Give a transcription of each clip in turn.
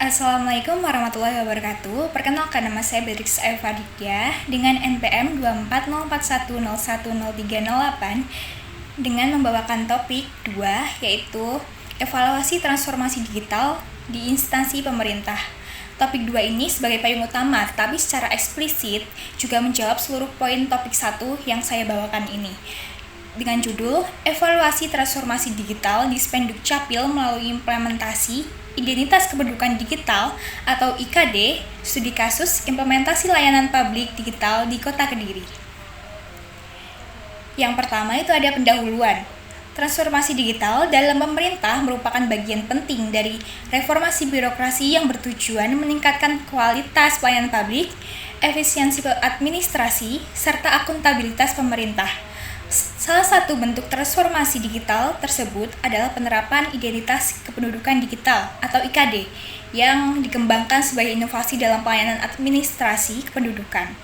Assalamualaikum warahmatullahi wabarakatuh. Perkenalkan, nama saya Beatrix Evaditya dengan NPM 24011010308 dengan membawakan topik 2, yaitu evaluasi transformasi digital di instansi pemerintah. Topik 2 ini sebagai payung utama, tetapi secara eksplisit juga menjawab seluruh poin topik 1 yang saya bawakan ini. Dengan judul Evaluasi Transformasi Digital di Spenduk Capil melalui implementasi Identitas Kependudukan Digital atau IKD, studi kasus implementasi layanan publik digital di Kota Kediri. Yang pertama itu ada pendahuluan. Transformasi digital dalam pemerintah merupakan bagian penting dari reformasi birokrasi yang bertujuan meningkatkan kualitas pelayanan publik, efisiensi administrasi, serta akuntabilitas pemerintah. Salah satu bentuk transformasi digital tersebut adalah penerapan Identitas Kependudukan Digital atau IKD yang dikembangkan sebagai inovasi dalam pelayanan administrasi kependudukan.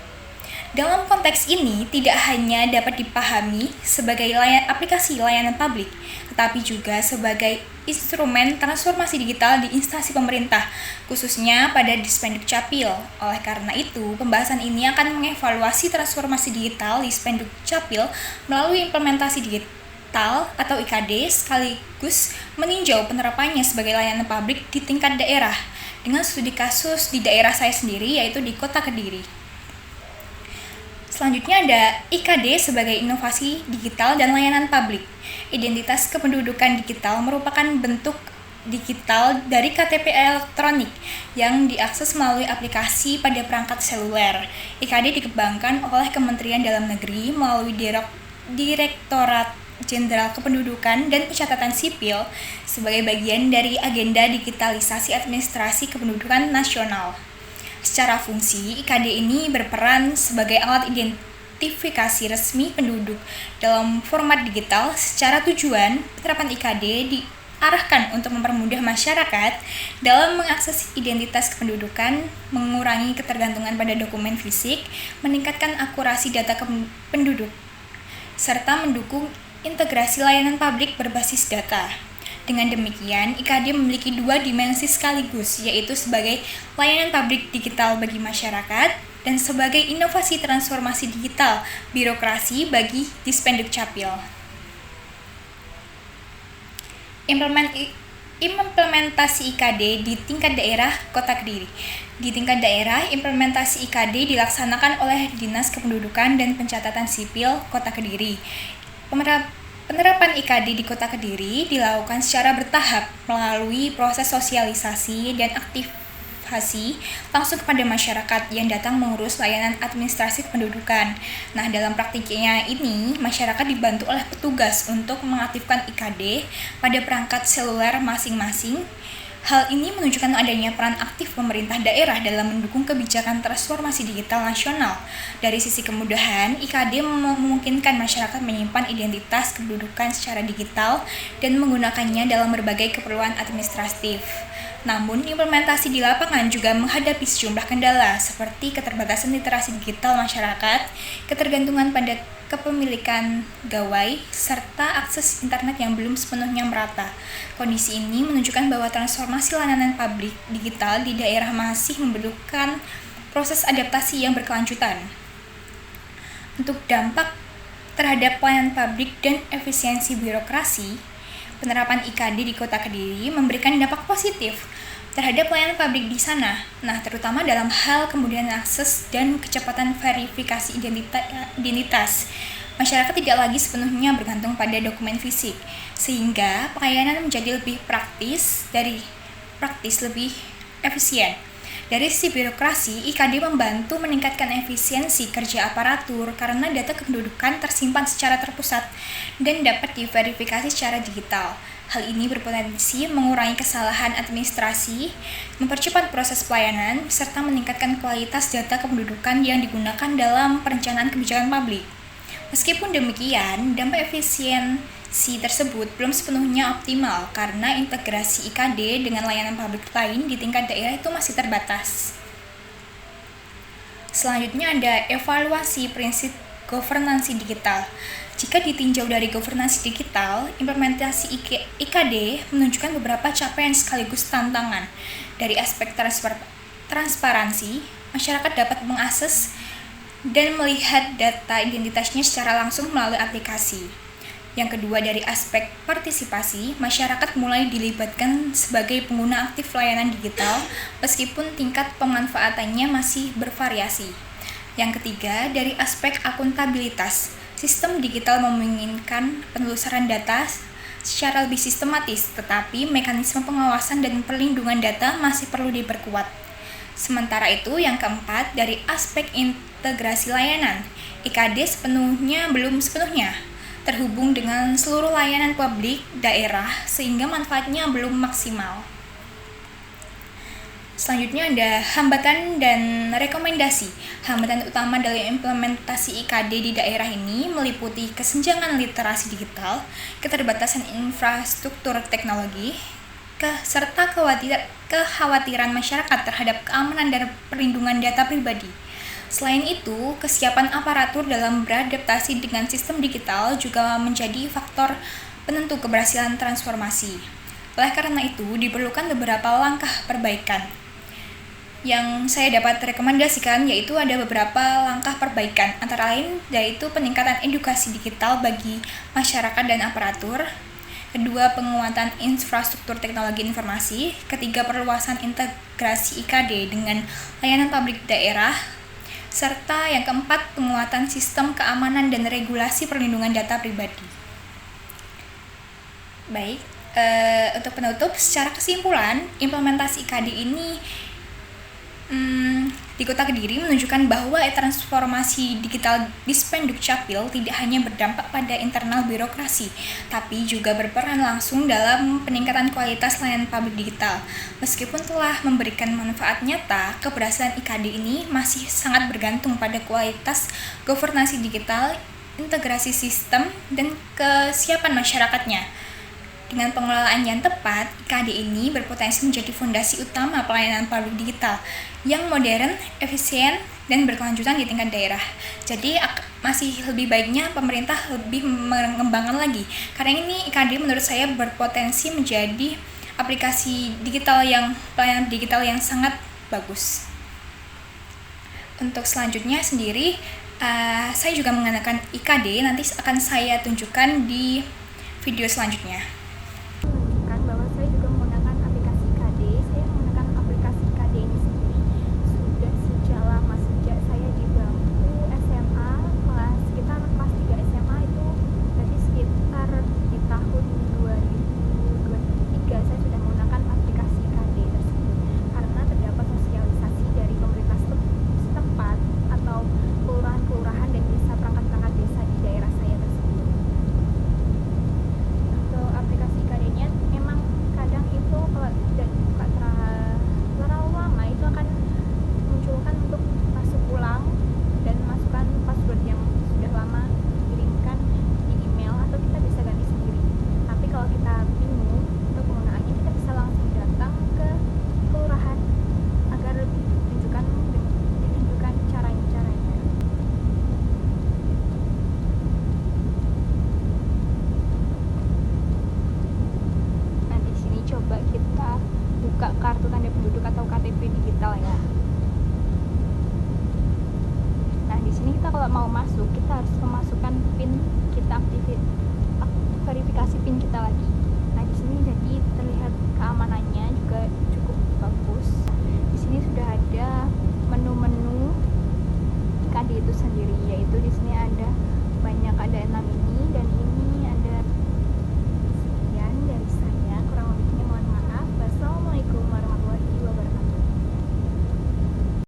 Dalam konteks ini, tidak hanya dapat dipahami sebagai aplikasi layanan publik, tetapi juga sebagai instrumen transformasi digital di instansi pemerintah, khususnya pada Dispenduk Capil. Oleh karena itu, pembahasan ini akan mengevaluasi transformasi digital di Dispenduk Capil melalui implementasi digital atau IKD, sekaligus meninjau penerapannya sebagai layanan publik di tingkat daerah, dengan studi kasus di daerah saya sendiri, yaitu di Kota Kediri. Selanjutnya ada IKD sebagai inovasi digital dan layanan publik. Identitas kependudukan digital merupakan bentuk digital dari KTP elektronik yang diakses melalui aplikasi pada perangkat seluler. IKD dikembangkan oleh Kementerian Dalam Negeri melalui Direktorat Jenderal Kependudukan dan Pencatatan Sipil sebagai bagian dari agenda digitalisasi administrasi kependudukan nasional. Secara fungsi, IKD ini berperan sebagai alat identifikasi resmi penduduk dalam format digital. Secara tujuan, penerapan IKD diarahkan untuk mempermudah masyarakat dalam mengakses identitas kependudukan, mengurangi ketergantungan pada dokumen fisik, meningkatkan akurasi data penduduk, serta mendukung integrasi layanan publik berbasis data. Dengan demikian, IKD memiliki dua dimensi sekaligus, yaitu sebagai layanan publik digital bagi masyarakat dan sebagai inovasi transformasi digital birokrasi bagi Dispenduk Capil. Implementasi IKD di tingkat daerah Kota Kediri. Di tingkat daerah, implementasi IKD dilaksanakan oleh Dinas Kependudukan dan Pencatatan Sipil Kota Kediri. Penerapan IKD di Kota Kediri dilakukan secara bertahap melalui proses sosialisasi dan aktivasi langsung kepada masyarakat yang datang mengurus layanan administrasi kependudukan. Nah, dalam praktiknya ini, masyarakat dibantu oleh petugas untuk mengaktifkan IKD pada perangkat seluler masing-masing. Hal ini menunjukkan adanya peran aktif pemerintah daerah dalam mendukung kebijakan transformasi digital nasional. Dari sisi kemudahan, IKD memungkinkan masyarakat menyimpan identitas kependudukan secara digital dan menggunakannya dalam berbagai keperluan administratif. Namun, implementasi di lapangan juga menghadapi sejumlah kendala seperti keterbatasan literasi digital masyarakat, ketergantungan pada kepemilikan gawai, serta akses internet yang belum sepenuhnya merata. Kondisi ini menunjukkan bahwa transformasi layanan publik digital di daerah masih memerlukan proses adaptasi yang berkelanjutan. Untuk dampak terhadap pelayanan publik dan efisiensi birokrasi, penerapan IKD di Kota Kediri memberikan dampak positif terhadap pelayanan publik di sana. Nah, terutama dalam hal kemudian akses dan kecepatan verifikasi identitas. Masyarakat tidak lagi sepenuhnya bergantung pada dokumen fisik, sehingga pelayanan menjadi lebih praktis, lebih efisien. Dari sisi birokrasi, IKD membantu meningkatkan efisiensi kerja aparatur karena data kependudukan tersimpan secara terpusat dan dapat diverifikasi secara digital. Hal ini berpotensi mengurangi kesalahan administrasi, mempercepat proses pelayanan, serta meningkatkan kualitas data kependudukan yang digunakan dalam perencanaan kebijakan publik. Meskipun demikian, dampak efisiensi tersebut belum sepenuhnya optimal karena integrasi IKD dengan layanan publik lain di tingkat daerah itu masih terbatas. Selanjutnya ada evaluasi prinsip governansi digital. Jika ditinjau dari governansi digital, implementasi IKD menunjukkan beberapa capaian sekaligus tantangan. Dari aspek transparansi, masyarakat dapat mengakses dan melihat data identitasnya secara langsung melalui aplikasi. Yang kedua, dari aspek partisipasi, masyarakat mulai dilibatkan sebagai pengguna aktif layanan digital meskipun tingkat pemanfaatannya masih bervariasi. Yang ketiga, dari aspek akuntabilitas, sistem digital memungkinkan penelusuran data secara lebih sistematis, tetapi mekanisme pengawasan dan perlindungan data masih perlu diperkuat. Sementara itu, yang keempat, dari aspek integrasi layanan, IKD belum sepenuhnya terhubung dengan seluruh layanan publik daerah sehingga manfaatnya belum maksimal. Selanjutnya ada hambatan dan rekomendasi. Hambatan utama dalam implementasi IKD di daerah ini meliputi kesenjangan literasi digital, keterbatasan infrastruktur teknologi, serta kekhawatiran masyarakat terhadap keamanan dan perlindungan data pribadi. Selain itu, kesiapan aparatur dalam beradaptasi dengan sistem digital juga menjadi faktor penentu keberhasilan transformasi. Oleh karena itu, diperlukan beberapa langkah perbaikan. Yang saya dapat rekomendasikan yaitu ada beberapa langkah perbaikan, antara lain yaitu peningkatan edukasi digital bagi masyarakat dan aparatur. Kedua, penguatan infrastruktur teknologi informasi. Ketiga, perluasan integrasi IKD dengan layanan publik daerah. Serta yang keempat, penguatan sistem keamanan dan regulasi perlindungan data pribadi. Baik, untuk penutup, secara kesimpulan, implementasi IKD ini di Kota Kediri menunjukkan bahwa transformasi digital Dispenduk Capil tidak hanya berdampak pada internal birokrasi, tapi juga berperan langsung dalam peningkatan kualitas layanan publik digital. Meskipun telah memberikan manfaat nyata, keberhasilan IKD ini masih sangat bergantung pada kualitas governansi digital, integrasi sistem, dan kesiapan masyarakatnya. Dengan pengelolaan yang tepat, IKD ini berpotensi menjadi fondasi utama pelayanan publik digital yang modern, efisien, dan berkelanjutan di tingkat daerah. Jadi masih lebih baiknya pemerintah lebih mengembangkan lagi. Karena ini IKD menurut saya berpotensi menjadi aplikasi digital pelayanan digital yang sangat bagus. Untuk selanjutnya sendiri, saya juga menggunakan IKD, nanti akan saya tunjukkan di video selanjutnya. Bahwa saya juga menggunakan aplikasi IKD. Saya menggunakan aplikasi IKD ini sendiri sudah sejak lama, sejak saya di bangku SMA, sekitar kelas 3 SMA itu berarti sekitar di tahun 2023 saya sudah menggunakan aplikasi IKD tersebut karena terdapat sosialisasi dari pemerintah setempat atau kelurahan-kelurahan dan desa, perangkat-perangkat desa di daerah saya tersebut. Untuk aplikasi IKD-nya memang kadang itu kalau tidak dibuka terlalu lama itu akan munculkan untuk masuk ulang dan masukkan password yang sudah lama dikirimkan di email, atau kita bisa ganti sendiri. Tapi kalau kita bingung untuk penggunaannya, kita bisa langsung datang ke kelurahan agar ditunjukkan caranya. Nah, di sini coba kita buka kartu tanda penduduk atau KTP digital ya. Nah, di sini kita kalau mau masuk, kita harus